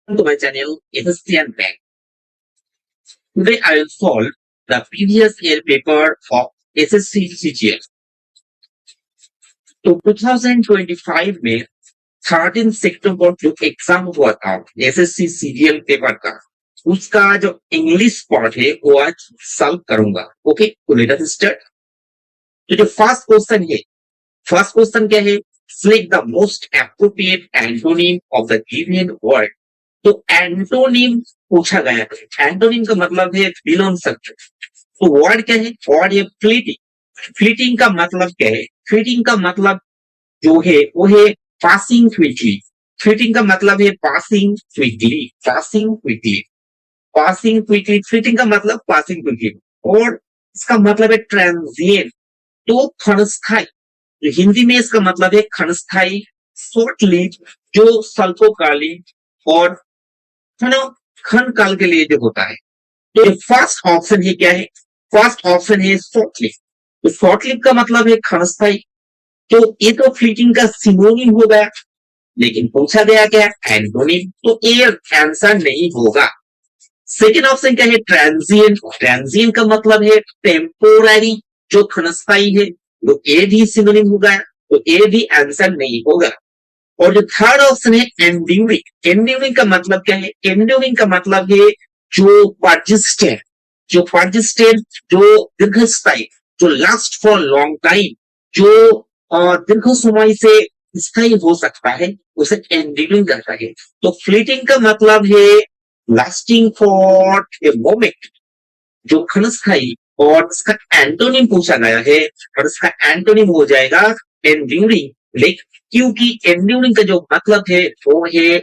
To my channel, Christian Bank. Today I will solve the previous year paper of SSC CGL. तो 2025 में 13 सितंबर जो exam हुआ था SSC CGL paper का, उसका जो इंग्लिश पार्ट है वो आज सॉल्व करूंगा. ओके, तो लेट अस स्टार्ट. तो जो फर्स्ट क्वेश्चन क्या है? Select the most appropriate antonym of the given word. तो एंटोनिम पूछा गया है. एंटोनिम का मतलब है विलोम शब्द. तो वर्ड क्या है? वर्ड है फ्लीटिंग. फ्लीटिंग का मतलब क्या है? फ्लीटिंग का मतलब जो है वो है पासिंग क्विकली. फ्लीटिंग का मतलब है पासिंग क्विकली. फ्लीटिंग का मतलब पासिंग क्विकली. और इसका मतलब है ट्रांजिएंट. तो क्षणस्थायी. तो हिंदी में इसका मतलब है क्षणस्थायी, शॉर्ट लिव, जो स्वल्पकालीन और क्षण काल के लिए जो होता है. तो फर्स्ट ऑप्शन है क्या है? फर्स्ट ऑप्शन है शॉर्ट लिव. तो शॉर्ट लिव का मतलब है क्षणस्थायी. तो ये तो फ्लीटिंग का सिनोनिम हो गया, लेकिन पूछा गया क्या? एंटोनिम. तो ये आंसर नहीं होगा. सेकेंड ऑप्शन क्या है? ट्रांजिएंट. ट्रांजिएंट का मतलब है टेम्पोररी, जो क्षणस्थायी है. तो ये भी सिनोनिम होगा, तो ये भी आंसर नहीं होगा. और जो थर्ड ऑप्शन है एंड्यूरिंग. एंड्यूरिंग का मतलब क्या है? एंड्यूरिंग का मतलब है जो पर्सिस्टेंट, जो दीर्घस्थायी, जो लास्ट फॉर लॉन्ग टाइम, जो दीर्घ समय से स्थायी हो सकता है, उसे एंड्यूरिंग कहता है. तो फ्लीटिंग का मतलब है लास्टिंग फॉर ए मोमेंट, जो क्षणस्थायी. और इसका एंटोनिम पूछा गया है, और इसका एंटोनिम हो जाएगा एंड्यूरिंग. लेकिन क्योंकि एंड्यूरिंग का जो मतलब है वो है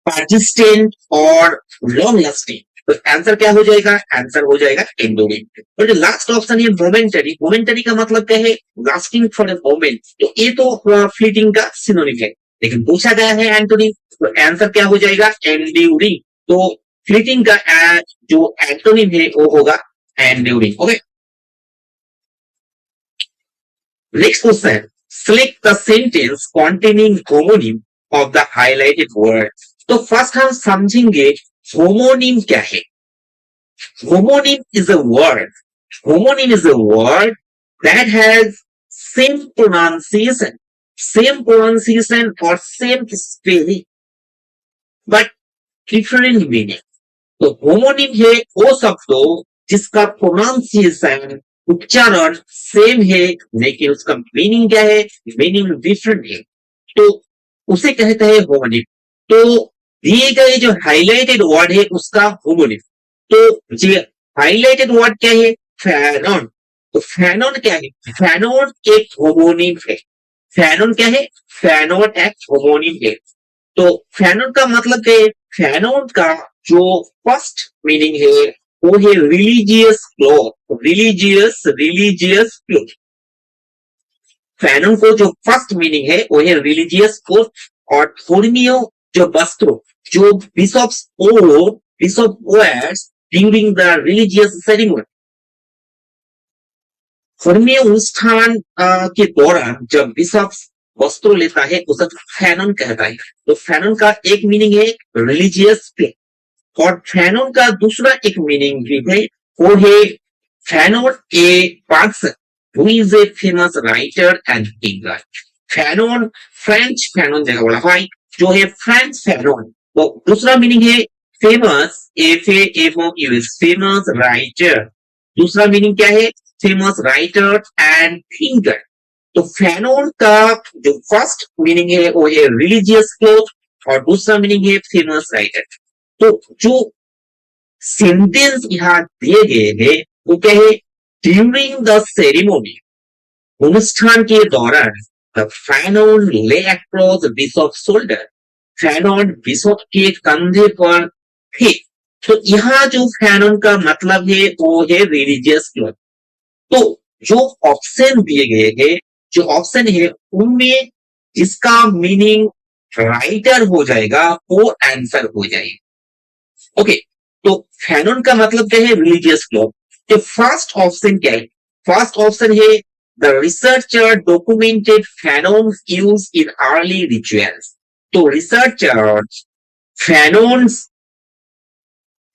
पर्सिस्टेंट और लॉन्ग लास्टिंग. तो आंसर क्या हो जाएगा? आंसर हो जाएगा एंड्यूरिंग. और जो लास्ट ऑप्शन है मोमेंटरी. मोमेंटरी का मतलब क्या है? Lasting for a moment. तो ये तो फ्लीटिंग का सिनोनिम है, लेकिन पूछा गया है एंटोनिम. तो आंसर क्या हो जाएगा? एंड्यूरिंग. तो फ्लीटिंग का जो एंटोनिम है वो होगा enduring. Okay, next question. Select the sentence containing homonym of the highlighted word. तो फर्स्ट हम समझेंगे होमोनिम क्या है. Homonym is a word. Homonym is a word that has same pronunciation, or same spelling, but different meaning. तो homonym है वो शब्द जिसका प्रोनाउंसिएशन, उच्चारण सेम है, लेकिन उसका मीनिंग क्या है? मीनिंग डिफरेंट है. तो उसे कहते हैं होमोनिम. तो दिए गए जो हाईलाइटेड वर्ड है उसका होमोनिम. तो ये हाईलाइटेड वर्ड क्या है? फैनॉन. तो फैनॉन क्या है? फैनॉन एक होमोनिम है. फैनॉन क्या है? फैनॉन एक होमोनिम है. तो फैनॉन का मतलब क्या है? फैनॉन का जो फर्स्ट मीनिंग है वो है religious cloth. Religious cloth. Fanon को जो फर्स्ट मीनिंग है वो है रिलीजियस क्लोथ. और धर्मीय जो वस्त्र, जो bishops wears during the religious ceremony. धर्मीय अनुष्ठान के दौरान जब बिशप्स वस्त्र लेता है उसे फैनॉन कहता है. तो फैनॉन का एक मीनिंग है रिलीजियस क्लोथ. और फैनॉन का दूसरा एक मीनिंग भी है, वो है Fanon a person who is a famous writer and thinker. Fanon French Fanon जगह बोला है, जो है फ्रेंच फैनॉन. तो दूसरा मीनिंग है फेमस, FAMOUS, फेमस राइटर. दूसरा मीनिंग क्या है? Famous writer and thinker. तो फैनॉन का जो फर्स्ट मीनिंग है वो है रिलीजियस क्लोथ, और दूसरा मीनिंग है फेमस राइटर. तो जो सेंटेंस यहां दिए गए हैं वो क्या है? ड्यूरिंग द सेरेमनी, अनुष्ठान के दौरान, द फैनॉन ले across bishop shoulder. Fanon bishop के कंधे पर थे. तो यहाँ जो फैनॉन का मतलब है वो है रिलीजियस क्लोथ. तो जो ऑप्शन दिए गए हैं, जो ऑप्शन है उनमें जिसका मीनिंग राइटर हो जाएगा वो आंसर हो जाएगा. ओके, तो फैनॉन का मतलब क्या है? Religious cloth. तो फर्स्ट ऑप्शन क्या है? फर्स्ट ऑप्शन है the researcher documented fanons use in early rituals. तो रिसर्चर फैनोन्स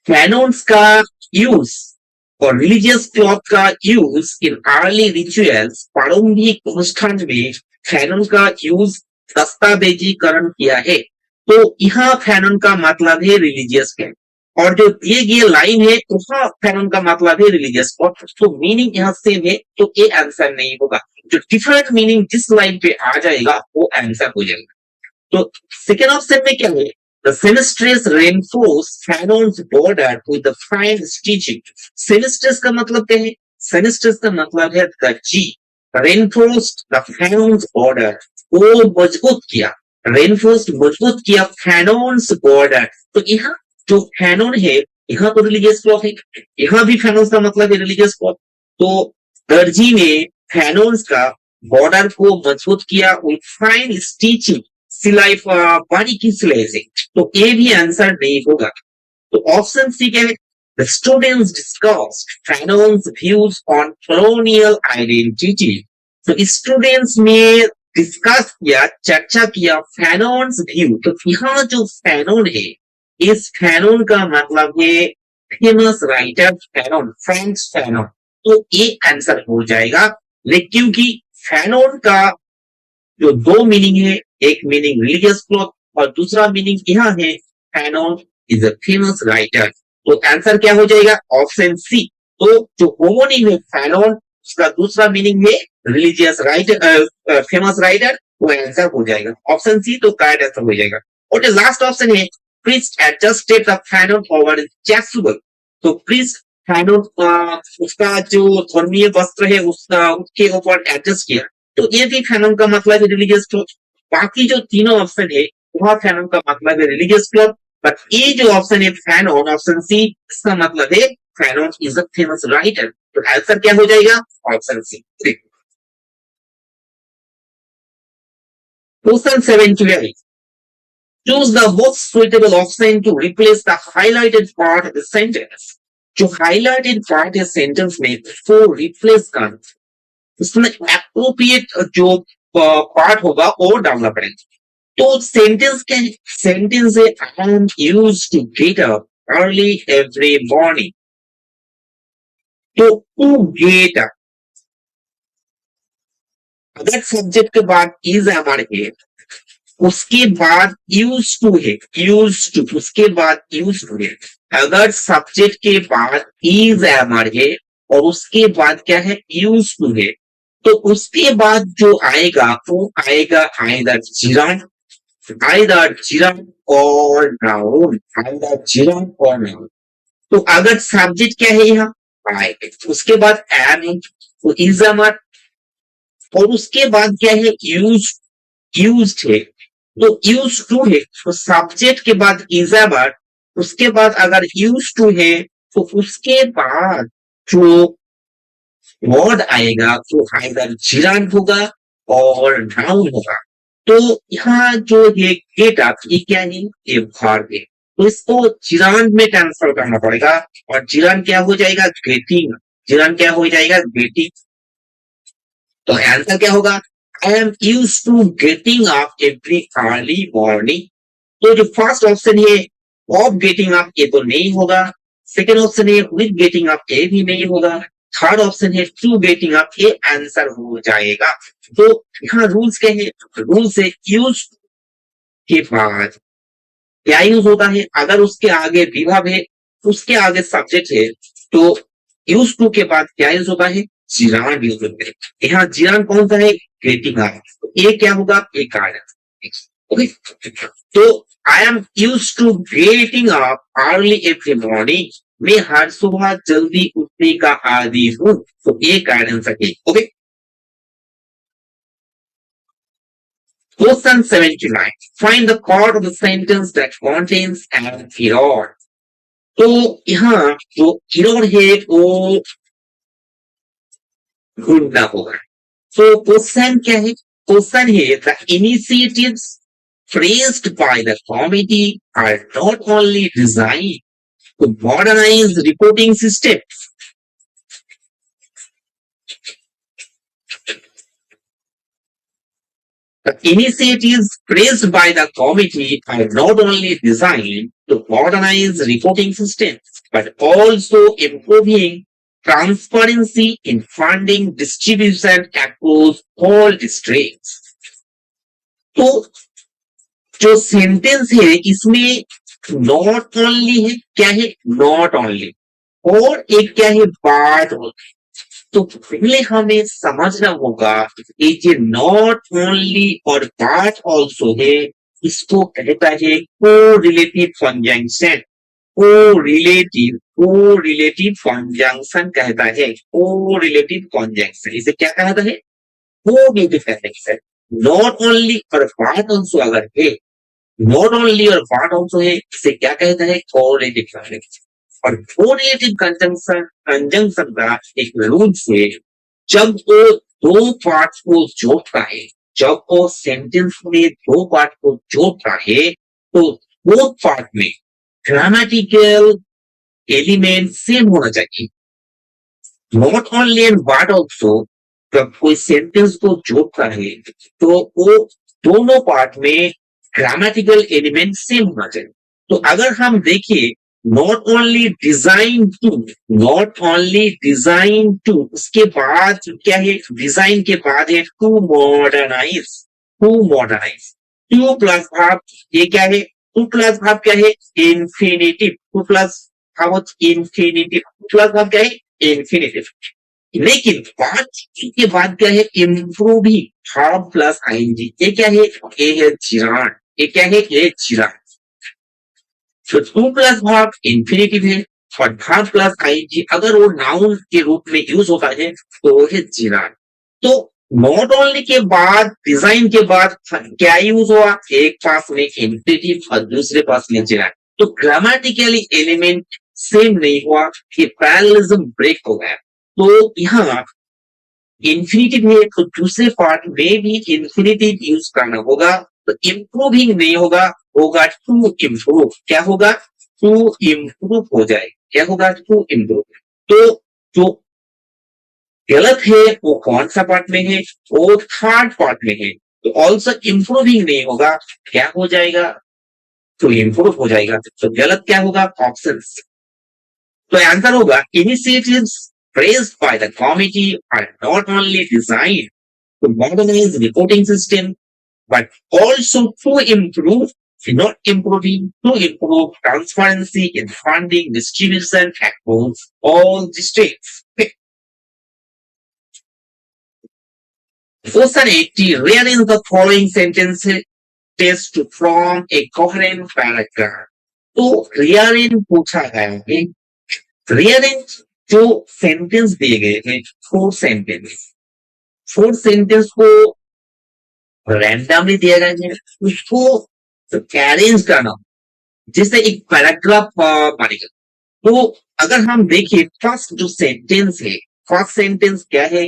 फैनोन्स का यूज और रिलीजियस क्लॉथ का यूज इन अर्ली रिचुअल्स, प्रारंभिक अनुष्ठान में फैनोन का यूज दस्तावेजीकरण किया है। तो यहाँ फैनोन का मतलब है रिलीजियस क्लॉथ, और जो दिए गए लाइन है वहां फैनोन का मतलब है रिलीजियस क्लॉथ। तो मीनिंग यहाँ सेम है, तो ये आंसर नहीं होगा। जो डिफरेंट मीनिंग जिस लाइन पे आ जाएगा वो आंसर हो जाएगा। तो सेकेंड ऑप्शन में क्या है? The seamstress reinforced Fanon's border with the fine stitching. Seamstress का मतलब क्या है? Seamstress का मतलब है दर्जी। Reinforced the Fanon's border, वो मजबूत किया। Reinforced मजबूत किया Fanon's border। तो यहाँ जो फैनोन है, यहाँ तो रिलीजियस क्लॉथ है, यहाँ भी फैनोन का मतलब है रिलीजियस क्लॉथ। तो दर्जी ने फैनोन्स का बॉर्डर को मजबूत किया with fine stitching, सिलाई, बारीकी सिलाई से। तो ये भी आंसर नहीं होगा। तो ऑप्शन सी क्या है? The students discussed Fanon's views on colonial identity. तो स्टूडेंट्स में डिस्कस किया, चर्चा किया फैनोन्स व्यू। तो यहाँ जो फैनोन है, इस फैनोन का मतलब है famous writer Fanon, French Fanon. तो ये आंसर हो जाएगा। लेकिन क्योंकि फैनोन का जो दो मीनिंग है, एक मीनिंग रिलीजियस क्लॉथ और दूसरा मीनिंग यहाँ है Fanon is a famous writer. तो आंसर क्या हो जाएगा? Option C. तो जो होमोनिम है फैनोन, उसका दूसरा मीनिंग है रिलीजियस राइटर, फेमस राइटर, वो आंसर हो जाएगा ऑप्शन सी। तो करेक्ट आंसर हो जाएगा। और जो लास्ट ऑप्शन है priest adjusted the fanon over chasuble. तो प्रीस्ट फैनोन, उसका जो धर्मीय वस्त्र है उसका उसके ऊपर एडजस्ट किया। तो ये भी फैनोन का मतलब है रिलीजियस क्लॉथ। बाकी जो तीनों ऑप्शन है वहां फैनोन का मतलब है रिलीजियस क्लॉथ, बट ये जो ऑप्शन है फैनोन, ऑप्शन सी, इसका मतलब है Fanon is a famous writer. तो आंसर क्या हो जाएगा? Option C. Question 78, choose the most suitable option to replace the highlighted part of the sentence. जो highlighted part है सेंटेंस में उसको रिप्लेस कर, उसमें एप्रोप्रिएट जो पार्ट होगा वो डालना पड़ेगा। तो सेंटेंस क्या है? सेंटेंस है I am used to get up early every morning. तो टू गेट अप, अगर सब्जेक्ट के बाद इज एमर है, उसके बाद यूज टू है, यूज टू, उसके बाद यूज टू है। अगर सब्जेक्ट के बाद इज एमर है और उसके बाद क्या है? यूज टू है, तो उसके बाद जो आएगा वो आएगा आइदर जिरान और नाउन, आइदर जिरान और नाउन। तो अगर सब्जेक्ट क्या है यहाँ? आई, उसके बाद एम है तो इज अमर, और उसके बाद क्या है? यूज्ड है, तो यूज टू है तो सब्जेक्ट के बाद इज अमर, उसके बाद अगर यूज टू है तो उसके बाद जो वर्ड आएगा वो आइदर जिरान होगा और नाउन होगा। तो यहाँ जो ये गेट अप, ये क्या है? ये वर्ब है, तो इसको जिरान में ट्रांसफर करना पड़ेगा, और जिरान क्या हो जाएगा? गेटिंग। जिरान क्या हो जाएगा? गेटिंग। तो आंसर क्या होगा? I am use to getting up every early morning. तो जो फर्स्ट ऑप्शन है ऑफ गेटिंग अप, ये तो नहीं होगा। सेकेंड ऑप्शन है विद गेटिंग अप, ये भी नहीं होगा। थर्ड ऑप्शन है टू गेटिंग अप, ये आंसर हो जाएगा। तो यहाँ रूल्स क्या है? रूल्स है यूज के बाद क्या यूज होता है? अगर उसके आगे विभव है, उसके आगे सब्जेक्ट है, तो यूज टू के बाद क्या यूज होता है? जिरान यूज होता है। यहाँ जिरान कौन सा है? Getting up. तो ये क्या होगा? एक कार्य। ओके, तो I am use to getting up early every morning, मैं हर सुबह जल्दी उठने का आदी हूँ। तो ये कारण सके। Okay, question 79, find the cord of the sentence that contains an error. तो यहाँ जो एरर है वो ढूंढना होगा। तो क्वेश्चन क्या है? क्वेश्चन है the initiatives praised by the committee are not only designed to modernize reporting systems, The initiatives praised by the committee are not only designed to modernize reporting systems, but also improving transparency in funding distribution across all districts. तो जो sentence है इसमें not only है, क्या है, not only, और एक क्या है, पार्ट। तो पहले हमें समझना होगा ये जो नॉट ओनली और पार्ट ऑल्सो है, इसको कहता है कोरिलेटिव कंजंक्शन। कोरिलेटिव कंजंक्शन कहता है, कोरिलेटिव कंजंक्शन इसे क्या कहता है, कोरिलेटिव कंजंक्शन। नॉट ओनली और पार्ट ऑल्सो अगर है, नॉट ओनली और पार्ट ऑल्सो है, इसे क्या कहता है, कोरिलेटिव कंजंक्शन। और कोरिलेटिव कंजंक्शन का एक रूल है, जब वो दो पार्ट को जोड़ता है, जब वो सेंटेंस में दो पार्ट को जोड़ता है, तो दो पार्ट में ग्रामेटिकल एलिमेंट सेम होना चाहिए। Not only and but also, जब कोई सेंटेंस को जोड़ता है तो वो दोनों पार्ट में ग्रामेटिकल एलिमेंट सेम होना चाहिए। तो अगर हम देखिए not only design to, not only design to, उसके बाद क्या है, डिजाइन के बाद है to modernize, to modernize. To plus भाव, ये क्या है, टू प्लस भाव क्या है, इंफिनिटिव। टू प्लस भाव इंफिनिटिव, प्लस भाव क्या है, इंफिनिटिव। लेकिन पांच के बाद क्या है, इम्प्रूविंग, भाव प्लस आईएनजी, ये क्या है, ये है चिरान, ये क्या है, ये चिरान। तो टू प्लस भाव इंफिनिटिव है और भाव प्लस आईएनजी अगर वो नाउन के रूप में यूज होता है तो वो है चिरान। तो नॉट ओनली के बाद, डिजाइन के बाद क्या यूज हुआ, एक पास में इंफिनिटिव और दूसरे पास में चिरान। तो ग्रामेटिकली एलिमेंट सेम नहीं हुआ, ये पैरेललिज्म ब्रेक हो गया। तो यहाँ इंफिनिटिव है तो दूसरे पार्ट में भी इंफिनिटिव यूज करना होगा, तो इम्प्रूविंग नहीं होगा, होगा टू इम्प्रूव। क्या होगा, टू इम्प्रूव हो जाए, क्या होगा, टू इम्प्रूव। तो जो गलत है वो कौन सा पार्ट में है, वो थर्ड पार्ट में है। तो ऑल्सो इम्प्रूविंग नहीं होगा, क्या हो जाएगा, तो इम्प्रूव हो जाएगा। तो गलत क्या होगा, ऑप्शन। तो आंसर होगा initiatives praised by the committee are not only designed to modernize reporting system, but also to improve, not improving, to improve transparency in funding distribution across all districts. Question 80. Rearrange the following sentences to form a coherent paragraph. तो rearrange पूछा गया है, rearrange जो sentence दिए गए हैं, four sentence को randomly दिया गया है, उसको अरेंज करना जिससे एक पैराग्राफ बनेगा। तो अगर हम देखें फर्स्ट जो सेंटेंस है, फर्स्ट सेंटेंस क्या है,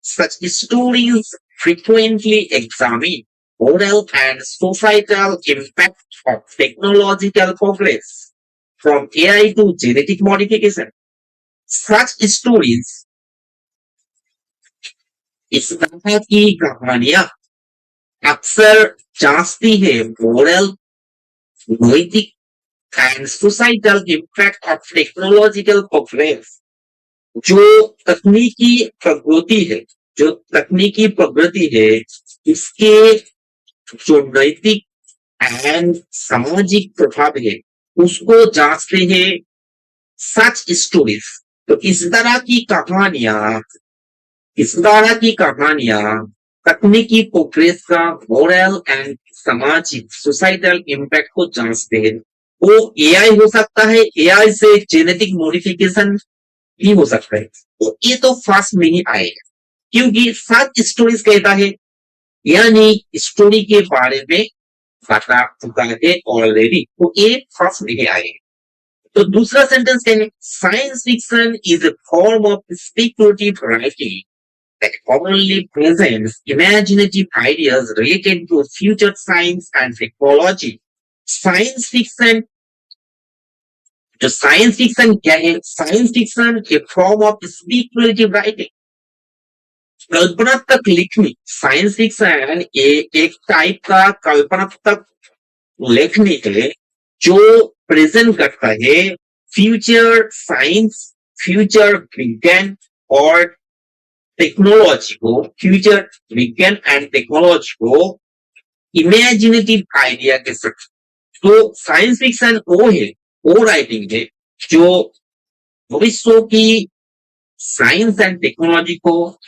such stories frequently examine moral and societal impact of technological progress from AI to genetic modification. Such stories, इस तरह की कहानियां अक्सर जांचती है मोरल, नैतिक and societal impact of technological progress. जो तकनीकी प्रगति है, जो तकनीकी प्रगति है, इसके जो नैतिक एंड सामाजिक प्रभाव है उसको जांचते हैं सच स्टोरीज। तो इस तरह की कहानियां तकनीकी प्रोग्रेस का मोरल एंड सामाजिक सोसाइटल इम्पैक्ट को जांचते हैं। वो एआई हो सकता है, एआई से जेनेटिक मॉडिफिकेशन भी हो सकता है। तो ये तो फर्स्ट में ही आएगा क्योंकि सच स्टोरीज कहता है, यानी स्टोरी के बारे में बता चुका है ऑलरेडी, तो ये फर्स्ट में ही आएगा। तो दूसरा सेंटेंस क्या है, science fiction is a form of speculative writing that commonly presents imaginative ideas related to future science and technology. Science fiction, जो साइंस फिक्शन क्या है, science fiction a form of speculative writing, कल्पनात्मक लिखनी, science fiction एक type का कल्पनात्मक लिखने है जो प्रेजेंट करता है फ्यूचर साइंस, फ्यूचर विज्ञान और टेक्नोलॉजी को, फ्यूचर विज्ञान एंड टेक्नोलॉजी को इमेजिनेटिव आइडिया के साथ। तो साइंस फिक्शन वो है, वो राइटिंग है जो भविष्य की साइंस एंड टेक्नोलॉजी को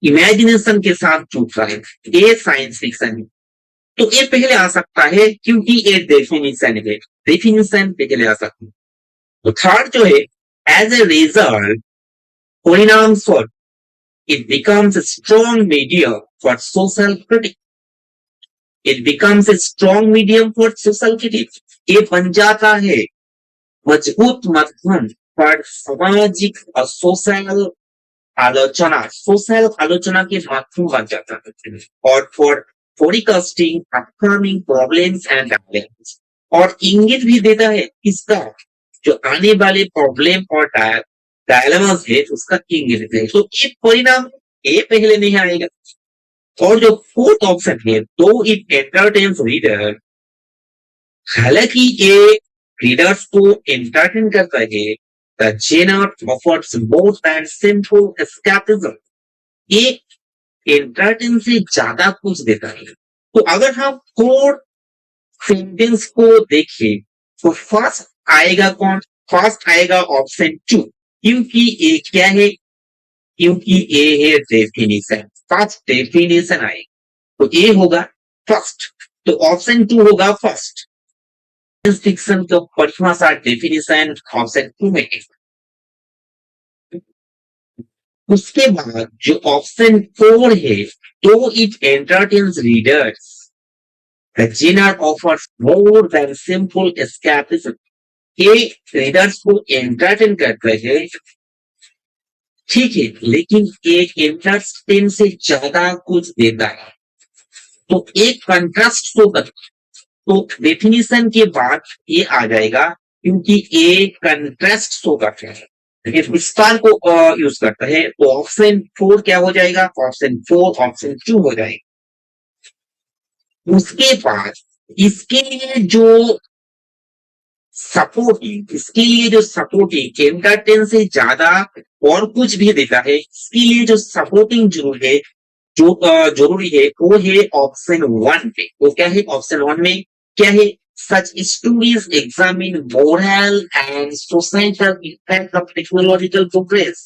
इमेजिनेशन के साथ जोड़ता है, ये साइंस फिक्शन है। तो ये पहले आ सकता है क्योंकि ये डेफिनेशन है, डेफिनेशन पहले आ सकती है। तो थर्ड जो है, एज ए रिजल्ट, परिणाम स्वरूप, it becomes a strong medium for social critique. It becomes a strong medium for social critique. ये बन जाता है मजबूत माध्यम पर सामाजिक और सोशल आलोचना के माध्यम बन जाता है, और फॉर फोरिकास्टिंग अपकमिंग प्रॉब्लम्स एंड डायलेम्स, और इंगित भी देता है इसका जो आने वाले प्रॉब्लम और डायलेमास है उसका इंगित देता है। तो ये परिणाम ये पहले नहीं आएगा। और जो फोर्थ ऑप्शन है, दो इट एंटरटेन्स रीडर, हालांकि ये रीडर्स को एंटरटेन करता है, the genre offers more than simple escapism. ये एंटरटेन से ज्यादा कुछ देता है। तो अगर हम फोर सेंटेंस को देखें तो फर्स्ट आएगा कौन? फर्स्ट आएगा ऑप्शन 2, क्योंकि ये क्या है? क्योंकि ये है डेफिनेशन, फर्स्ट डेफिनेशन आएगा, तो ये होगा फर्स्ट। तो ऑप्शन 2 होगा फर्स्ट। फिक्शन का परिभाषा डेफिनेशन ऑप्शन 2 में है। उसके बाद जो ऑप्शन 4 है, तो it entertains readers, the genre offers more than simple escapism. ये रीडर्स को एंटरटेन करते हैं, ठीक है, लेकिन एक एंटरटेन से ज्यादा कुछ देता है। तो एक कंट्रास्ट शो करता है। तो डेफिनेशन के बाद ये आ जाएगा क्योंकि एक कंट्रास्ट शो करता है, इस विस्तार को यूज करता है। तो ऑप्शन 4 क्या हो जाएगा? ऑप्शन 4 ऑप्शन 2 हो जाएगा। उसके बाद इसके लिए जो सपोर्टिंग एंटरटेन से ज्यादा और कुछ भी देता है, इसके लिए जो सपोर्टिंग जरूरी है, जरूरी है, वो है ऑप्शन 1 पे। वो क्या है? ऑप्शन 1 में क्या है? Such stories examine moral and societal impact of technological progress.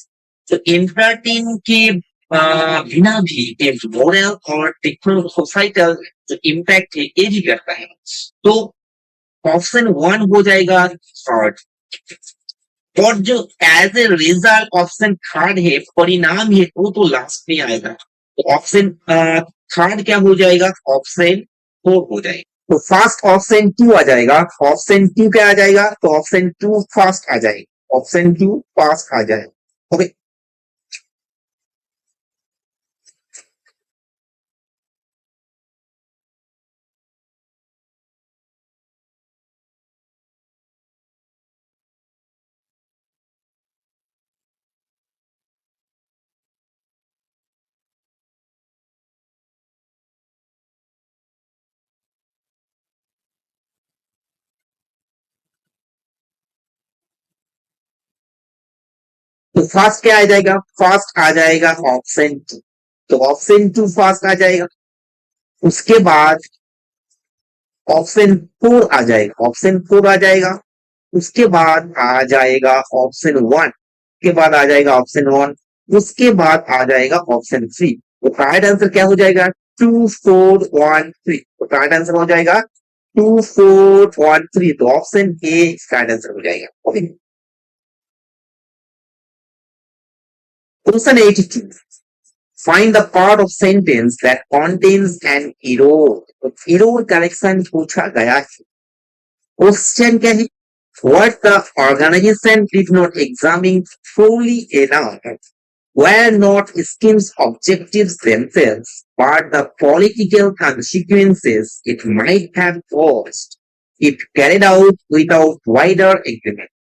तो एंटरटेन के बिना भी एक मोरल और सोसाइटल जो इम्पैक्ट है ये भी करता है। तो ऑप्शन 1 हो जाएगा थर्ड। और जो as a result option third है, परिणाम है, वो तो लास्ट में आएगा। तो ऑप्शन थर्ड क्या हो जाएगा? ऑप्शन 4 हो जाएगा। तो फर्स्ट ऑप्शन 2 आ जाएगा। ऑप्शन 2 क्या आ जाएगा? तो ऑप्शन 2 फर्स्ट आ जाएगा। ऑप्शन 2 फर्स्ट आ जाएगा। ओके, तो फर्स्ट क्या आ जाएगा? फर्स्ट आ जाएगा ऑप्शन 2। तो ऑप्शन 2 फर्स्ट आ जाएगा। उसके बाद ऑप्शन 4 आ जाएगा। ऑप्शन 4 आ जाएगा। उसके बाद आ जाएगा ऑप्शन 1। के बाद आ जाएगा ऑप्शन 1। उसके बाद आ जाएगा ऑप्शन 3। तो राइट आंसर क्या हो जाएगा? 2 4 1 3। तो राइट आंसर हो जाएगा 2 4 1 3। तो ऑप्शन ए राइट आंसर हो जाएगा। Okay, question 82, find the part of sentence that contains an error. तो error करेक्शन पूछा गया है। क्वेश्चन क्या है? What the organization did not examine fully enough were not scheme's objectives themselves, but the political consequences it might have caused if carried out without wider agreement.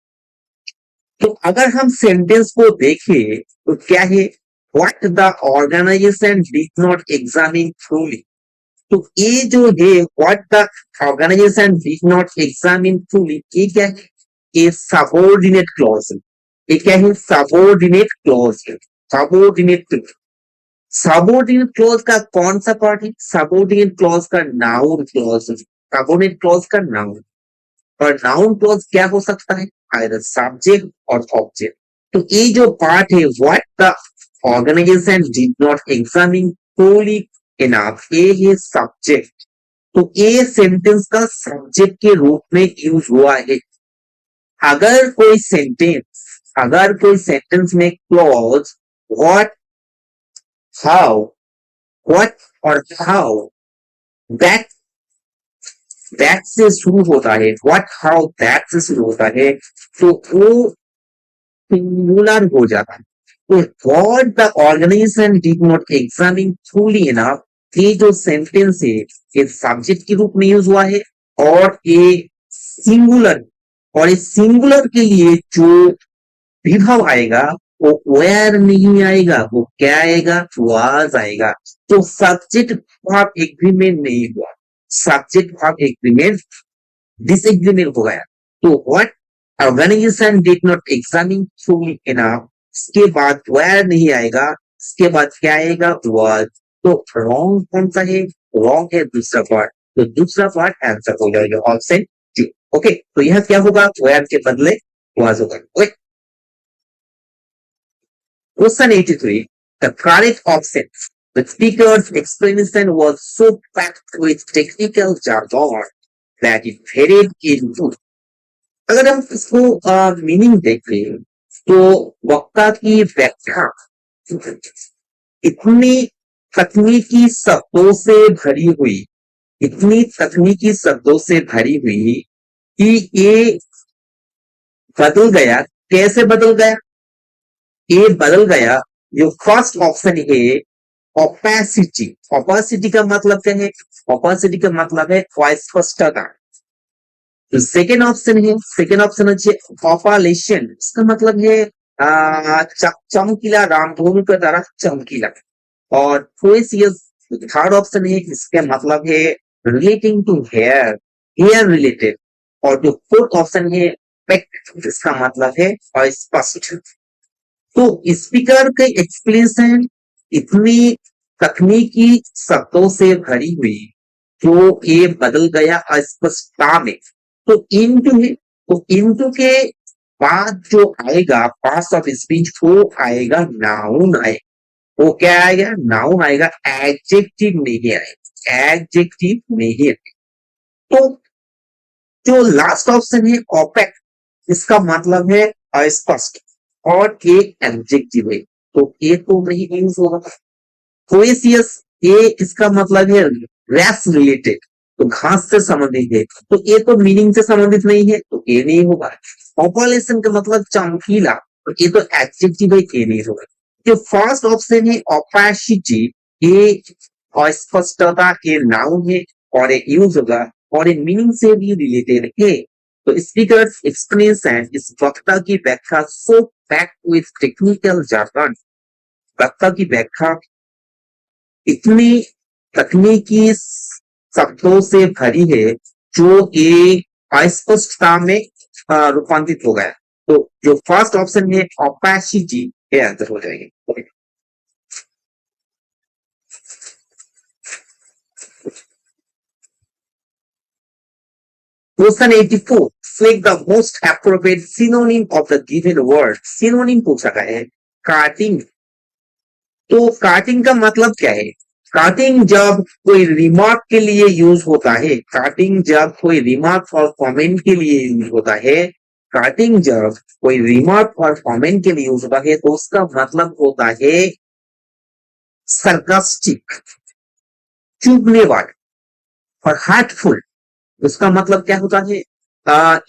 तो अगर हम sentence को देखें तो क्या है? What the organisation did not examine truly. तो ये जो है what the organisation did not examine truly, ये क्या है? ये सबऑर्डिनेट क्लॉज है। ये क्या है? सबऑर्डिनेट क्लॉज है। सबऑर्डिनेट सबऑर्डिनेट क्लॉज का कौन सा पार्ट है? सबऑर्डिनेट क्लॉज का नाउन क्लॉज। सबऑर्डिनेट क्लॉज का नाउन, और नाउन क्लॉज क्या हो सकता है? आइदर सब्जेक्ट और ऑब्जेक्ट। तो ये जो पार्ट है what the organisation did not examine truly enough, ये है सब्जेक्ट। तो ये सेंटेंस का सब्जेक्ट के रूप में यूज हुआ है। अगर कोई सेंटेंस में क्लॉज व्हाट, हाउ, व्हाट और हाउ, दैट दैट से शुरू होता है, व्हाट हाउ दैट से शुरू होता है, तो वो सिंगुलर हो जाता है। तो what the organisation did not examine truly enough, ये जो सेंटेंस है ये सब्जेक्ट के रूप में यूज हुआ है, और ये सिंगुलर, और इस सिंगुलर के लिए जो विभव आएगा वो वेयर नहीं आएगा, वो क्या आएगा? वाज आएगा। तो सब्जेक्ट वर्ब एग्रीमेंट नहीं हुआ, सब्जेक्ट वर्ब एग्रीमेंट डिसएग्रीमेंट हो गया। तो what organisation did not examine truly enough, इसके बाद वेयर नहीं आएगा, इसके बाद क्या आएगा? वाज। तो रॉन्ग कौन सा है? रॉन्ग है दूसरा पार्ट। तो दूसरा पार्ट आंसर हो जाएगा ऑप्शन डी। ओके, तो यह क्या होगा? वेयर के बदले वाज होगा। Okay, Question 83. The correct option. The speaker's explanation was so packed with technical jargon that it varied in mood. अगर हम इसको मीनिंग देखें तो वक्ता की व्याख्या इतनी तकनीकी शब्दों से भरी हुई, इतनी तकनीकी शब्दों से भरी हुई कि ये बदल गया। कैसे बदल गया? ये बदल गया, जो फर्स्ट ऑप्शन है ओपेसिटी। ओपेसिटी का मतलब क्या है? ओपेसिटी का मतलब है अस्पष्टता। तो सेकेंड ऑप्शन है, सेकेंड ऑप्शन है ऑपालेशन, इसका मतलब है चमकीला, रामधनु की तरह चमकीला। और पोएसियस थर्ड ऑप्शन है, इसका मतलब है relating to hair, hair related. और जो फोर्थ ऑप्शन है पेक्ट, इसका मतलब है अस्पष्ट। तो स्पीकर के एक्सप्लेनेशन इतनी तकनीकी शब्दों से भरी हुई जो ये बदल गया अस्पष्टता में। तो इनटू है, तो इनटू के बाद जो आएगा पास ऑफ स्पीच वो आएगा नाउन आएगा। वो क्या आएगा? नाउन आएगा, एडजेक्टिव नहीं आएगा, एडजेक्टिव नहीं आएगा। तो जो लास्ट ऑप्शन है ओपेक, इसका मतलब है अस्पष्ट, और एक एडजेक्टिव है, तो ये तो नहीं यूज होगा। पोएसियस, ये इसका मतलब है रैस रिलेटेड, तो घास से संबंधित है, तो ये तो मीनिंग से संबंधित नहीं है, तो ये नहीं होगा। पॉपुलेशन का मतलब चमकीला, तो ये तो एडजेक्टिव है, ये नहीं होगा। जो फर्स्ट ऑप्शन है ओपेसिटी, ये अस्पष्टता के नाउन है, और ये यूज होगा, और ये मीनिंग से भी रिलेटेड है। तो स्पीकर एक्सप्लेनेशन, इस वक्ता की व्याख्या सो पैक्ड विथ टेक्निकल जार्गन, वक्ता की व्याख्या इतनी तकनीकी शब्दों से भरी है जो एक अस्पष्टता में रूपांतरित हो गया। तो जो फर्स्ट ऑप्शन है ओपेसिटी, ये आंसर हो जाएगी। Question 84. Select the most appropriate synonym of the given word. Synonym पूछा गया है। कार्टिंग, तो कार्टिंग का मतलब क्या है? कार्टिंग जब कोई रिमार्क के लिए यूज होता है, कार्टिंग जब कोई रिमार्क और कमेंट के लिए यूज होता है, कार्टिंग जब कोई रिमार्क और कमेंट के लिए यूज होता है, तो उसका मतलब होता है सरकास्टिक, चुभने वाला। और हार्टफुल, उसका मतलब क्या होता है?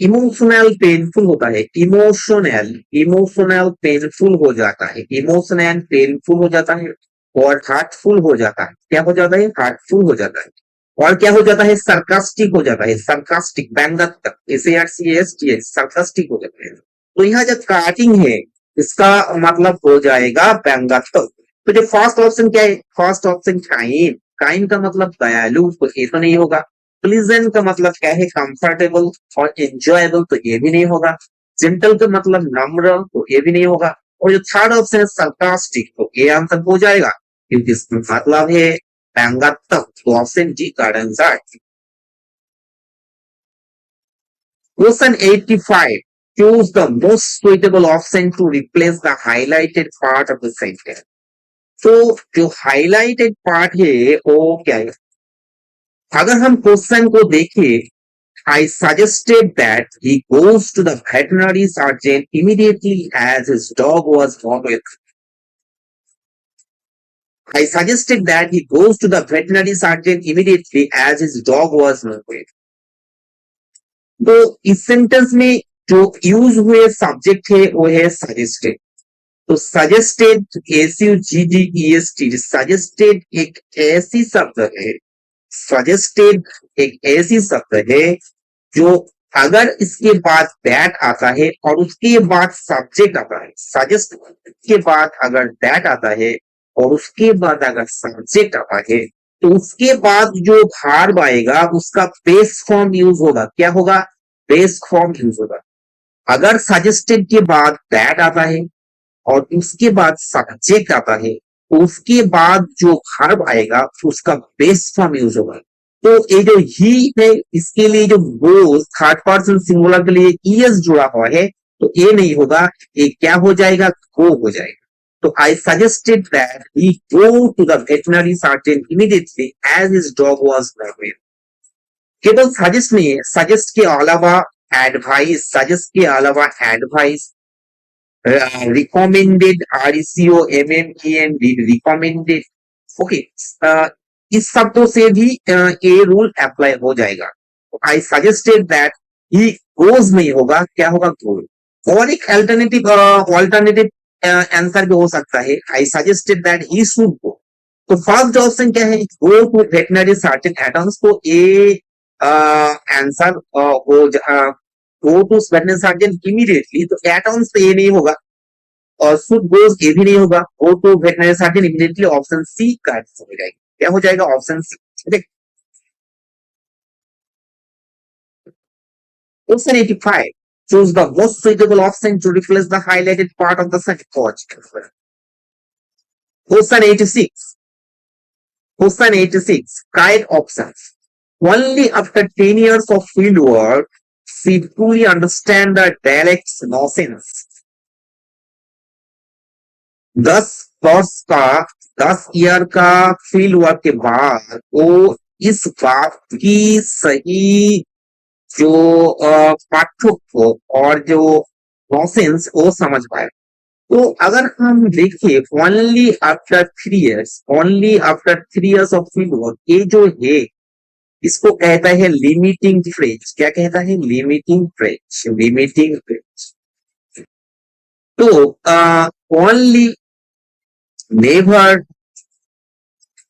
इमोशनल पेनफुल होता है, इमोशनल, इमोशनल पेनफुल हो जाता है, इमोशनल पेनफुल हो जाता है, और हार्टफुल हो जाता है। क्या हो जाता है? हार्टफुल हो जाता है। और क्या हो जाता है? सरकास्टिक हो जाता है, सरकास्टिक, व्यंग्यात्मक, SARCAST, सरकास्टिक हो जाता है। तो यहाँ जब कार्टिंग है, इसका मतलब हो जाएगा व्यंग्यात्मक। तो जो फर्स्ट ऑप्शन क्या है, फर्स्ट ऑप्शन काइंड, काइंड का मतलब दयालु, तो ये तो नहीं होगा। प्लीजेंट का मतलब क्या है, कंफर्टेबल और एंजॉयबल, तो ये भी नहीं होगा। जेंटल का मतलब नम्र, तो ये भी नहीं होगा। और जो थर्ड ऑप्शन है सरकास्टिक, तो ये आंसर हो जाएगा, क्योंकि इसका मतलब है व्यंग्यात्मक, तो ऑप्शन डी का answer. Question 85. Choose the most suitable option to replace the highlighted part of the sentence. तो जो हाईलाइटेड पार्ट है वो क्या है, अगर हम क्वेश्चन को देखें, I suggested that he goes to the veterinary surgeon immediately as his dog was not with. I suggested that he goes to the veterinary surgeon immediately as his dog was not with. तो इस sentence में जो use हुए subject है वो है suggested. तो suggested, SUGGEST, suggested एक ऐसी शब्द है, सजेस्टेड एक ऐसी शब्द है जो अगर इसके बाद दैट आता है और उसके बाद सब्जेक्ट आता है, सजेस्ट के बाद अगर दैट आता है और उसके बाद अगर सब्जेक्ट आता है, तो उसके बाद जो भार्ब आएगा उसका बेस फॉर्म यूज होगा। क्या होगा, बेस फॉर्म यूज होगा। अगर सजेस्टेड के बाद दैट आता है और उसके बाद सब्जेक्ट आता है, तो उसके बाद जो वर्ब आएगा उसका बेस फॉर्म यूज होगा। तो ये जो ही है, इसके लिए जो गोज थर्ड पर्सन सिंगुलर के लिए ईएस जुड़ा हुआ है, तो ये नहीं होगा, ये क्या हो जाएगा, गो हो जाएगा। तो I suggested that he go to the veterinary surgeon immediately as his dog was not. केवल सजेस्ट नहीं है, सजेस्ट के अलावा एडवाइस, सजेस्ट के अलावा advice, recommended, RECOMMEN, recommended, okay, इस शब्दों से भी ये रूल अप्लाई हो जाएगा। I suggested that he goes नहीं होगा, क्या होगा, गो। और एक अल्टरनेटिव ऑल्टरनेटिव आंसर भी हो सकता है, I suggested that he should go. तो फर्स्ट ऑप्शन क्या है, go to veterinary surgeon at once, तो ये आंसर हो go to veterinary surgeon immediately, तो एटम्स तो ये नहीं होगा, और शुड गोज ये भी नहीं होगा, go to veterinary surgeon immediately, option C का आंसर हो जाएगा। क्या हो जाएगा, option C. Question 85. Choose the most suitable option to replace the highlighted part of the sentence. Question 86. Question 86. Guide options. Only after 10 years of field work, she truly understand the dialect's nonsense. 10 year का field work के बाद वो इस बात की सही जो पाठ्य और जो नॉसेंस वो समझ पाए। तो अगर हम देखिए, only after 3 years, only after 3 years of field work, ये जो है इसको कहता है लिमिटिंग फ्रेज। क्या कहता है, लिमिटिंग फ्रेज, लिमिटिंग फ्रेज। तो only, never,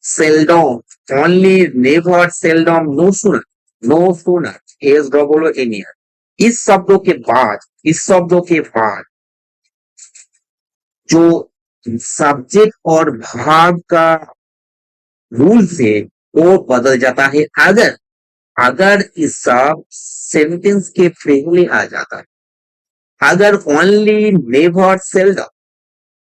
seldom, only, never, seldom, no sooner, no sooner, SOONER, इस शब्दों के बाद, इस शब्दों के बाद जो सब्जेक्ट और भाग का रूल से वो बदल जाता है, अगर अगर इस सब सेंटेंस के पहले आ जाता है। अगर only, never, seldom,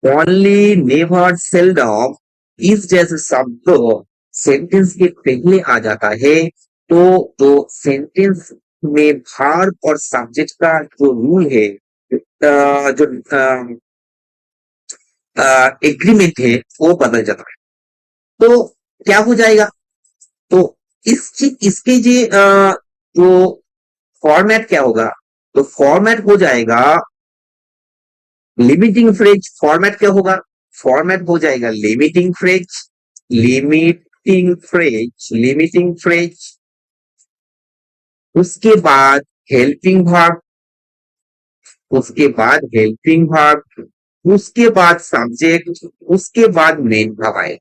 only, never, seldom इस जैसे शब्द सेंटेंस के पहले आ जाता है, तो जो सेंटेंस में वर्ब और सब्जेक्ट का जो रूल है, जो एग्रीमेंट है, वो बदल जाता है। तो क्या हो जाएगा, तो इसके जो फॉर्मेट क्या होगा, तो फॉर्मेट हो जाएगा लिमिटिंग फ्रेज। फॉर्मेट क्या होगा, फॉर्मेट हो जाएगा limiting phrase, limiting phrase, limiting phrase, उसके बाद हेल्पिंग वर्ब, उसके बाद हेल्पिंग वर्ब, उसके बाद सब्जेक्ट, उसके बाद मेन वर्ब आए।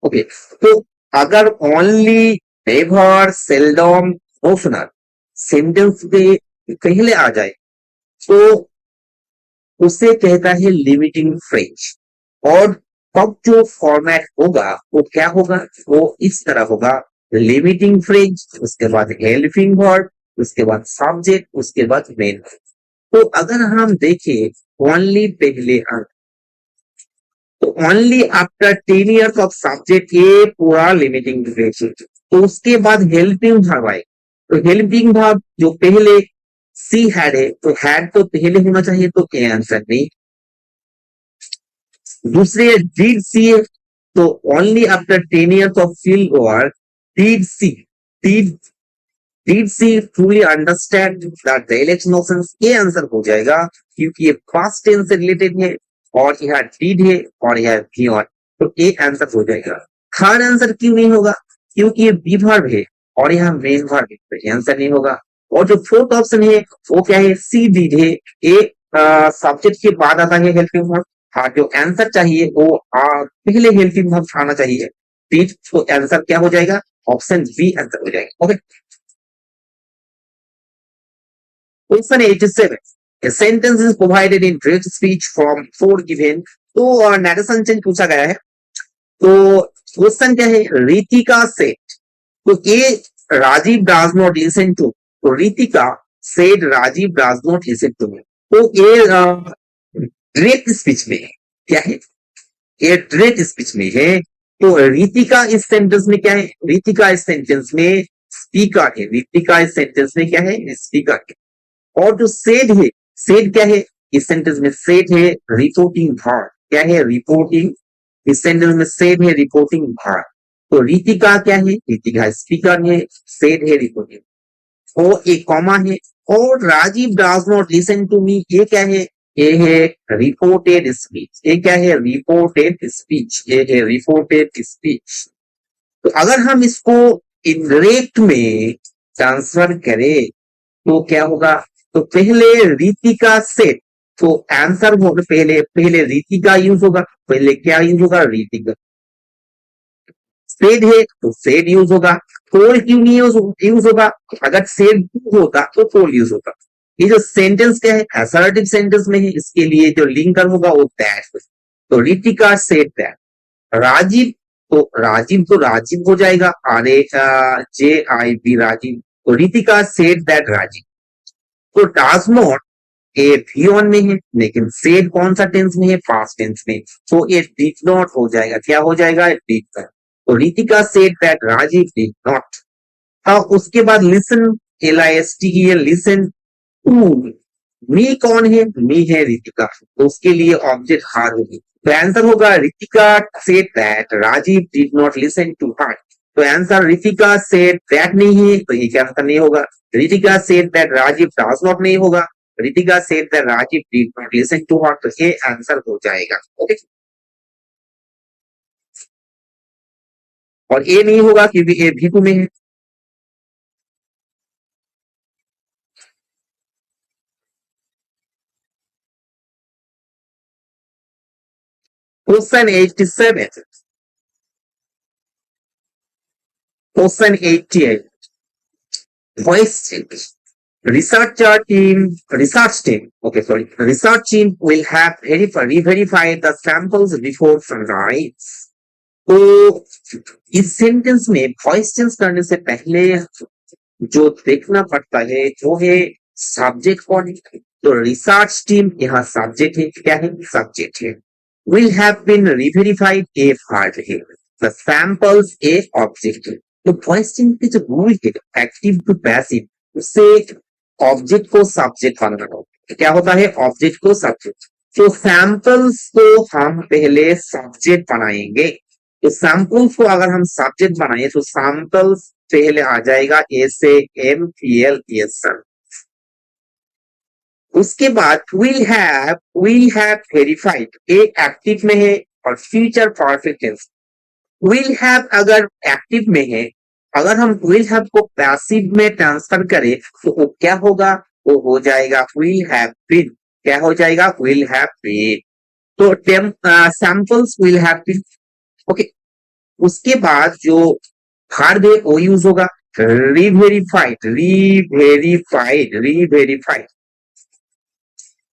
ओके, तो अगर only, never, seldom, no sooner sentence पे पहले आ जाए, तो उसे कहता है लिमिटिंग फ्रेज। और अब जो फॉर्मेट होगा वो क्या होगा, वो इस तरह होगा, लिमिटिंग फ्रेज, उसके बाद हेल्पिंग वर्ब, उसके बाद सब्जेक्ट, उसके बाद मेन। तो अगर हम देखें ओनली पहले अंक, तो only after 10 years of subject, ये पूरा लिमिटिंग फ्रेज है। तो उसके बाद हेल्पिंग वर्ब आए, तो हेल्पिंग वर्ब जो पहले सी हैड है, तो हैड तो पहले होना चाहिए, तो ए आंसर नहीं। दूसरे डिड सी है, तो only after 10 years of field work did she, did did she truly understand that the election options, ये आंसर हो जाएगा, क्योंकि ये पास्ट टेंस से रिलेटेड है और यह डिड है और यह भी और, तो ए आंसर हो जाएगा। थर्ड आंसर क्यों नहीं होगा, क्योंकि ये बी वर्ब है और यह मेन वर्ब है, तो ये आंसर नहीं होगा। और जो फोर्थ ऑप्शन है वो क्या है, सी डिड है, ए सब्जेक्ट के बाद आता है हेल्पिंग वर्ब। हाँ, जो आंसर चाहिए वो पहले हेल्पिंग वर्ब आना चाहिए, डिड, तो आंसर क्या हो जाएगा, ऑप्शन बी आंसर हो जाएगा। Okay, question 87, a sentence is provided in direct speech from four given, तो नरेशन चेंज पूछा गया है। तो क्वेश्चन क्या है, रितिका सेट, तो ये Rajiv does not listen to, तो Ritika said Rajiv does not listen to, तो ये डायरेक्ट स्पीच में है, क्या है, ये डायरेक्ट स्पीच में है। तो रितिका इस सेंटेंस में क्या है, रितिका इस सेंटेंस में स्पीकर है, रितिका इस सेंटेंस में क्या है, स्पीकर है। और जो सेड है, सेड क्या है, इस सेंटेंस में सेड है रिपोर्टिंग भार, क्या है, रिपोर्टिंग, इस सेंटेंस में सेड है रिपोर्टिंग भार। तो रितिका क्या है, रितिका स्पीकर है, सेड है रिपोर्टिंग, और एक कॉमा है। और Rajiv does not listen to me, ये क्या है, ये है रिपोर्टेड स्पीच, ये क्या है, रिपोर्टेड स्पीच, ये है रिपोर्टेड स्पीच। तो अगर हम इसको इनडायरेक्ट में ट्रांसफर करें तो क्या होगा, तो पहले रीतिका से, तो आंसर हो, पहले पहले रीतिका यूज होगा, पहले क्या यूज होगा, रीतिका। सेड है तो सेड यूज होगा, टोल क्यों नहीं यूज होगा, अगर सेड होता तो टोल यूज होता। ये जो सेंटेंस क्या है, असर्टिव सेंटेंस में है, इसके लिए जो लिंकर होगा वो दैट, तो रीतिका सेड दैट। राजीव, तो राजीव हो जाएगा, R A J I B, Rajiv, तो रीतिका सेड दैट राजीव। तो डज नॉट, ये भी ऑन में है, लेकिन सेड कौन सा टेंस में है, पास्ट टेंस में, तो ये डिड नॉट हो जाएगा, क्या हो जाएगा, डिड नॉट। तो Ritika said that Rajiv did not. अब उसके बाद listen, L I S T, listen to me, कौन है, मी है रितिका, तो उसके लिए ऑब्जेक्ट हार होगी, तो आंसर होगा Ritika said that Rajiv did not listen to her. तो आंसर रितिका सेड दैट नहीं है, तो ये क्या आंसर नहीं होगा, Ritika said that Rajiv does not नहीं होगा, Ritika said that Rajiv did not listen to her, तो ये आंसर हो जाएगा। ओके, और ए नहीं होगा क्योंकि ए भी में है। Question 87, question 88, voice research team, okay, sorry, research team will have re-verified the samples before sunrise. तो इस सेंटेंस में वॉइस चेंज करने से पहले जो देखना पड़ता है वो है सब्जेक्ट कौन है, तो रिसर्च टीम यहाँ सब्जेक्ट है, क्या है, सब्जेक्ट है। Will have been reverified, a verb है, द सैंपल्स ए ऑब्जेक्ट है। तो वॉइस चेंज के जो रूल है, एक्टिव टू पैसिव, उससे ऑब्जेक्ट को सब्जेक्ट बनाना होगा, क्या होता है, ऑब्जेक्ट को सब्जेक्ट। तो सैंपल्स को हम पहले सब्जेक्ट बनाएंगे, तो सैंपल्स को अगर हम सब्जेक्ट बनाए तो सैंपल्स पहले आ जाएगा SAMPL, उसके बाद will have verified, a active में है और future perfect tense. Will have अगर एक्टिव में है, अगर हम विल हैव को पैसिव में ट्रांसफर करें तो वो क्या होगा, वो हो जाएगा विल हैव बीन, क्या हो जाएगा, विल हैव बीन। तो samples will have been. Okay, उसके बाद जो वर्ब है वो यूज होगा रीवेरीफाइड।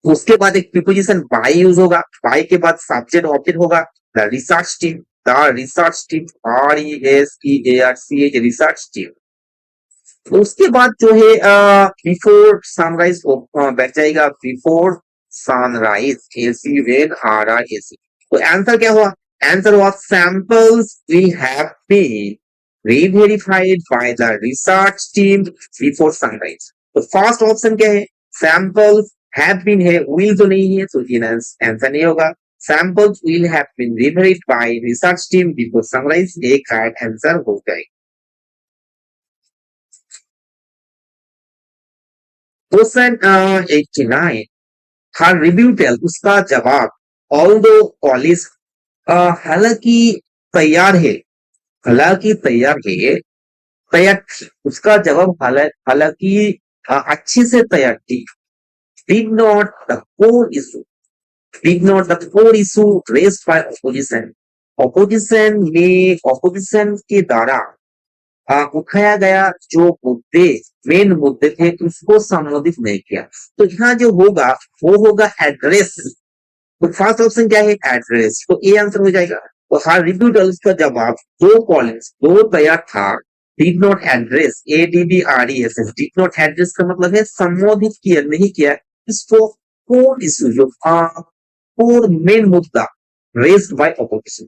उसके बाद एक प्रीपोजिशन बाय यूज होगा, बाय के बाद सब्जेक्ट ऑब्जेक्ट होगा, the research team, RESEARCH research team. तो उसके बाद जो है बिफोर सनराइज बैठ जाएगा, बिफोर सनराइज, SUNRISE। तो आंसर क्या हुआ? आंसर हुआ samples we have been re-verified by the research team before sunrise। तो फर्स्ट ऑप्शन क्या है? सैंपल्स हैव बीन है, विल तो नहीं है, तो आंसर नहीं होगा। Samples will have been re-verified by research team before sunrise, एक राइट आंसर हो जाएगा। क्वेश्चन 89, हर रिब्यूटल, उसका जवाब, ऑल्दो पॉलिश, हालांकि तैयार है, हालांकि तैयार है, तैयार थी, उसका जवाब हालांकि अच्छे से तैयार थी। Did not the core issue, did not the core issue raised by opposition, opposition में, ऑपोजिशन के द्वारा उठाया गया जो मुद्दे, मेन मुद्दे थे, उसको संबोधित नहीं किया। तो यहाँ जो होगा वो होगा एड्रेस। तो फर्स्ट ऑप्शन क्या है? एड्रेस, तो ए आंसर हो जाएगा। तो हर रिब्यूटल का जवाब दो कॉलेज, दो तैयार था, did not address, ADDRESS, did not address का मतलब है संबोधित किया नहीं किया इसको, कोर इशू, जो कोर मेन मुद्दा रेस्ड बाय ऑपोजिशन।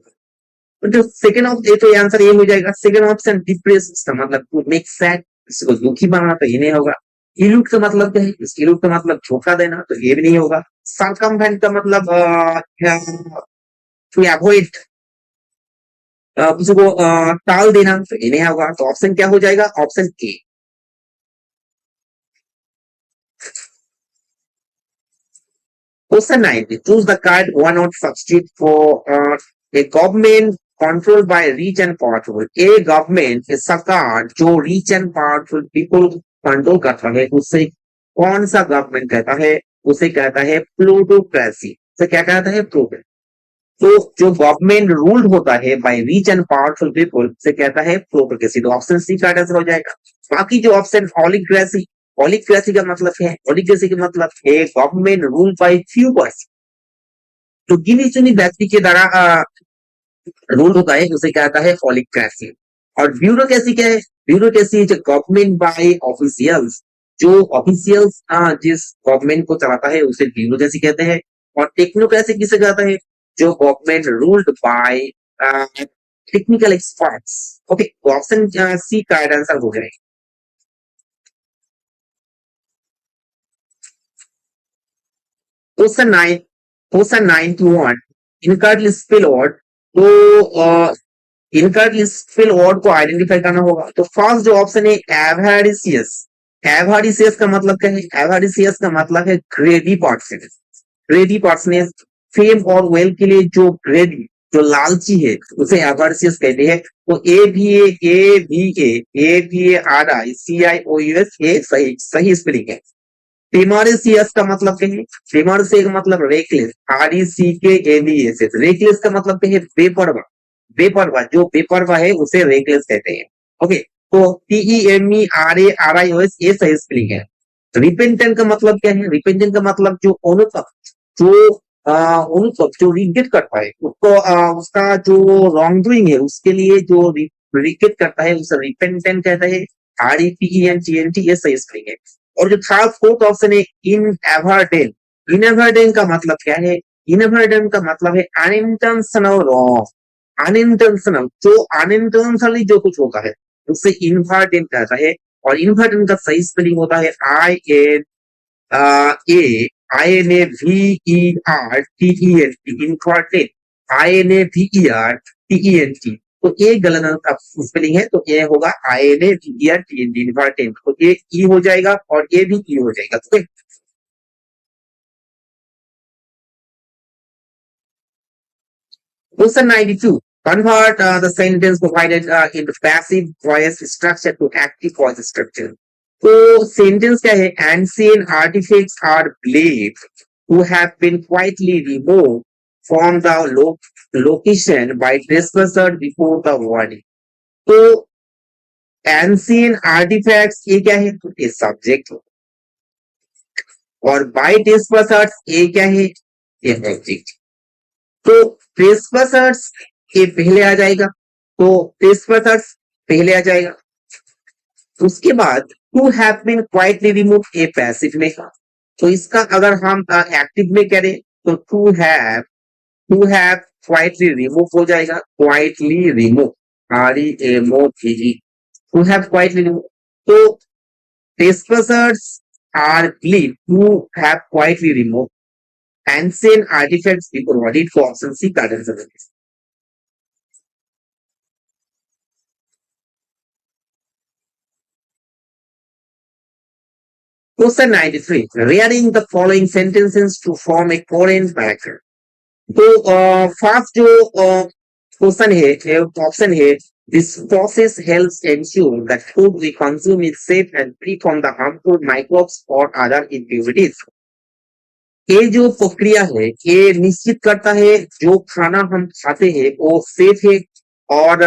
तो जो सेकंड ऑप्शन, तो आंसर ये हो जाएगा। सेकंड ऑप्शन डिप्रेस, इसका मतलब टू मेक सैड, इसको दुखी बनाना, तो ये नहीं होगा। इल्यूट का मतलब क्या है? इल्यूट का मतलब धोखा देना, तो ये भी नहीं होगा। सरकमवेंट का मतलब टू अवॉइड, किसी को टाल देना, तो ये नहीं होगा। तो ऑप्शन क्या हो जाएगा? Option A. Question 9, choose the card one out substitute for a government controlled by rich and powerful। A government, a सरकार जो rich and powerful people control करता है, उससे कौन सा गवर्नमेंट कहता है? उसे कहता है प्लूटोक्रेसी। उसे क्या कहता है? प्लूटो। तो जो गवर्नमेंट रूल्ड होता है by rich and powerful people से कहता है प्लूटोक्रेसी। तो ऑप्शन सी का आंसर हो जाएगा। बाकी जो ऑप्शन ओलिगार्ची, ओलिगार्ची का मतलब क्या है? ओलिगार्ची का मतलब है government rule by few person, तो गिनी चुनी व्यक्ति के द्वारा रूल होता है, उसे कहता है ओलिगार्ची। और ब्यूरोक्रेसी क्या है? ब्यूरोक्रेसी जो गवर्नमेंट बाय ऑफिशियल्स, जो ऑफिशियल्स जिस गवर्नमेंट को चलाता है उसे ब्यूरोक्रेसी कहते हैं। और टेक्नोक्रेसी किसे कहता है? जो government ruled by technical experts. Okay, option C का आंसर हो जाएगा। Question 9, question 91, incorrect spell word. तो इनकरेक्ट स्पेल वर्ड को आइडेंटिफाई करना होगा। तो फर्स्ट जो ऑप्शन है एवहरिसियस, एवहरिसियस का मतलब क्या है? एवहरिसियस का मतलब है ग्रेडी पर्सन, ग्रेडी पर्सन, फेम और वेल के लिए जो ग्रेडी, जो लालची है, उसे एवहरिसियस कहते हैं। तो AVARICIOUS, ये सही सही स्पेलिंग है। टिमोरियस का मतलब क्या है? टिमोरियस का मतलब रेकलेस, RECKLESS, रेकलेस का मतलब क्या है? बेपरवाह, बेपरवाह, जो बेपरवाह है उसे रेकलेस कहते हैं। ओके, तो TEMERARIOS, ये सही स्पेलिंग है। रिपेंटेंट का मतलब क्या है? रिपेंटेंट का मतलब जो अनुतप, जो अनुतप, जो रिग्रेट करता है, उसको उसका जो रॉन्ग डूइंग है उसके लिए जो रिग्रेट करता है उसे रिपेंटेंट कहता है। REPENTENT, ये सही स्पेलिंग है। और जो थर्ड फोर्थ ऑप्शन है इनएवर्डेंट, इनएवर्डेंट का मतलब क्या है? इनएवर्डेंट का मतलब है अनइंटेंशनल रॉन्ग, अनइंटेंशनल, जो अनइंटेंशनली जो कुछ होता है उससे इनवर्डेंट कहता है। और इनवर्डेंट का सही स्पेलिंग होता है INAVERTENT, इनवर्डेंट, INAVERTENT। तो ये गलत स्पेलिंग है, तो ये होगा INAVERTENT, इनवर्टेंट। तो ये ई हो जाएगा और ये भी ई हो जाएगा। तो question 92, convert the sentence provided into passive voice structure to active voice structure। तो सेंटेंस क्या है? Ancient artefacts are believed to have been quietly removed from the location by trespassers before the warning। तो ancient artefacts ये क्या है? तो ये subject, और बाय ट्रेस्पासर्स ये क्या है? ये ऑब्जेक्ट। तो ट्रेसपासर्स ये पहले आ जाएगा, तो ट्रेसपासर्स पहले आ जाएगा। उसके बाद to have been quietly remove a passive में, तो इसका अगर हम एक्टिव में करें तो टू हैव क्वाइटली रिमूव हो जाएगा, quietly remove, REMOVE, to have quietly remove. तो trespassers are believed to have quietly removed ancient artifacts before audit for option C garden services. Question 93. Rearrange the following sentences to form a coherent paragraph. तो first जो question है, option है, this process helps ensure that food we consume is safe and free from the harmful microbes और other impurities. ये जो प्रक्रिया है ये निश्चित करता है जो खाना हम खाते हैं वो सेफ है और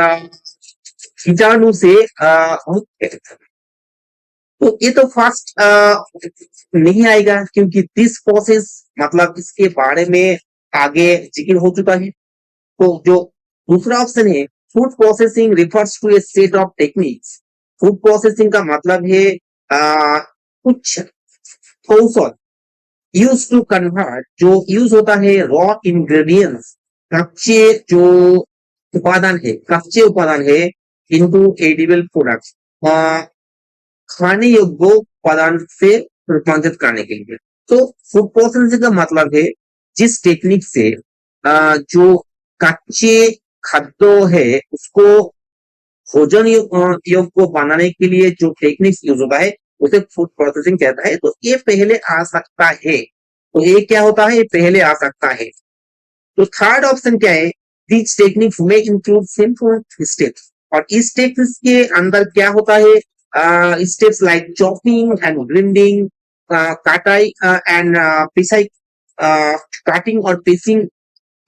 कीटाणु से मुक्त है। तो ये तो फर्स्ट नहीं आएगा क्योंकि दिस प्रोसेस मतलब इसके बारे में आगे जिक्र हो चुका है। तो जो दूसरा ऑप्शन है, food processing refers to a set of techniques. Food processing का मतलब है कुछ कौशल यूज टू कन्वर्ट, जो यूज होता है रॉ इंग्रेडिएंट्स, कच्चे जो कच्चे उपादान है इनटू एडिबल प्रोडक्ट्स, खाने योग्य पदार्थ से रूपांतरित करने के लिए। तो फूड प्रोसेसिंग का मतलब है जिस टेक्निक से जो कच्चे खाद्य है उसको भोजन योग्य को बनाने के लिए जो टेक्निक्स यूज होता है उसे फूड प्रोसेसिंग कहता है। तो ये पहले आ सकता है, तो ये क्या होता है, ये पहले आ सकता है। तो थर्ड ऑप्शन क्या है, दीज टेक्निक्स में इंक्लूड सिंपल स्टेप्स, और इस टेक्निक्स के अंदर क्या होता है, steps like chopping and grinding, काटाई एंड पिसाई, कटिंग और पीसिंग,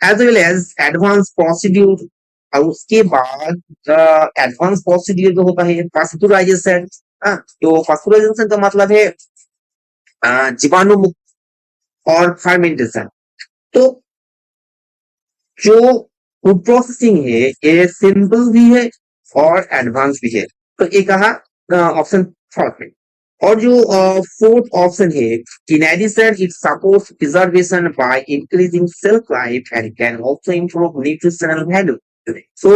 as well as advance procedure. और उसके बाद एडवांस प्रोसीड्यूर जो होता है पास्चुराइजेशन। तो पास्चुराइजेशन का मतलब है जीवाणु मुक्त और फर्मेंटेशन। तो जो फूड प्रोसेसिंग है ये सिंपल भी है और एडवांस भी है, तो ये कहा ऑप्शन थर्ड में। और जो फोर्थ ऑप्शन है, in addition it supports preservation by increasing shelf life and can also improve nutritional value. तो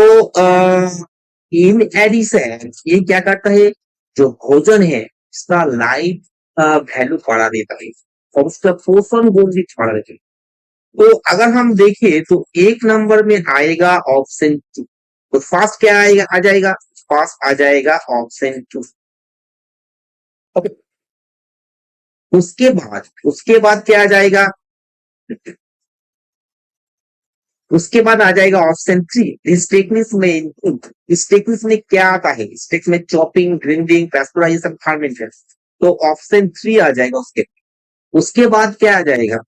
इन एडिशन ये क्या करता है, जो भोजन है उसका लाइफ वैल्यू बढ़ा देता है और उसका पोषण गुण भी बढ़ा देता है। तो अगर हम देखें तो एक नंबर में आएगा ऑप्शन 2। तो फर्स्ट क्या आएगा, आ जाएगा फर्स्ट आ जाएगा ऑप्शन 2। ओके, उसके बाद क्या आ जाएगा, उसके बाद आ जाएगा ऑप्शन 3। इस टेक्निक्स में क्या आता है, इस टेक्निक में चॉपिंग, ग्राइंडिंग, पास्चुराइजेशन, फर्मेंटेशन। तो ऑप्शन 3 आ जाएगा उसके बाद क्या आ जाएगा,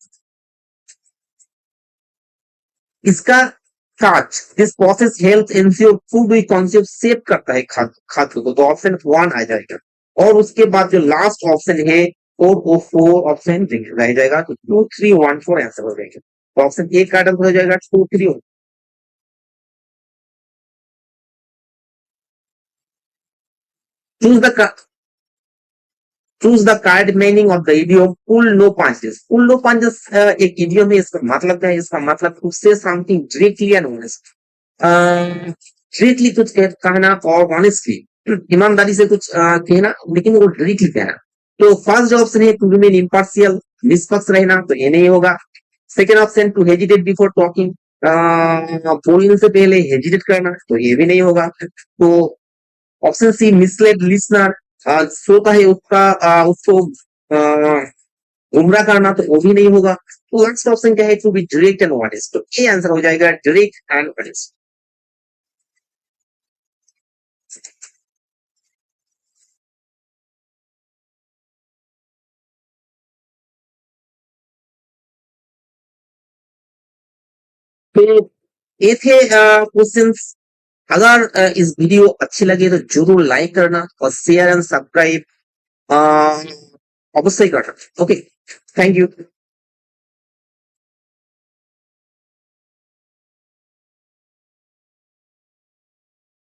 इसका काच, this process help ensure food we consume safe करता है खाद्य को, तो ऑप्शन 1 आ जाएगा। और उसके बाद जो लास्ट ऑप्शन है 4 ऑप्शन रह जाएगा, तो 2 3 1 4 आंसर हो जाएगा। तो ऑप्शन ए का आंसर हो जाएगा 2 3 1। Choose the choose the correct meaning of the idiom pull no punches. Pull no punches एक इडियम है, इसका मतलब क्या है, इसका मतलब to say something directly and honest, directly कुछ कहना और ऑनेस्टली ईमानदारी से कुछ कहना, लेकिन वो डायरेक्टली कहना। तो फर्स्ट जो ऑप्शन है टू रिमेन इम्पार्शियल, निष्पक्ष रहना, तो ये नहीं होगा। Second option to hesitate before talking, बोलने से पहले हेजिटेट करना, तो ये भी नहीं होगा। तो ऑप्शन सी मिसलेड लिसनर, श्रोता है उसको गुमराह करना, तो वो भी नहीं होगा। तो लास्ट ऑप्शन क्या है, to be direct and honest, तो ये आंसर हो जाएगा डायरेक्ट एंड ऑनेस्ट। तो ये थे क्वेश्चंस। अगर इस वीडियो अच्छी लगे तो जरूर लाइक करना और शेयर एंड सब्सक्राइब अवश्य करना। Okay, thank you.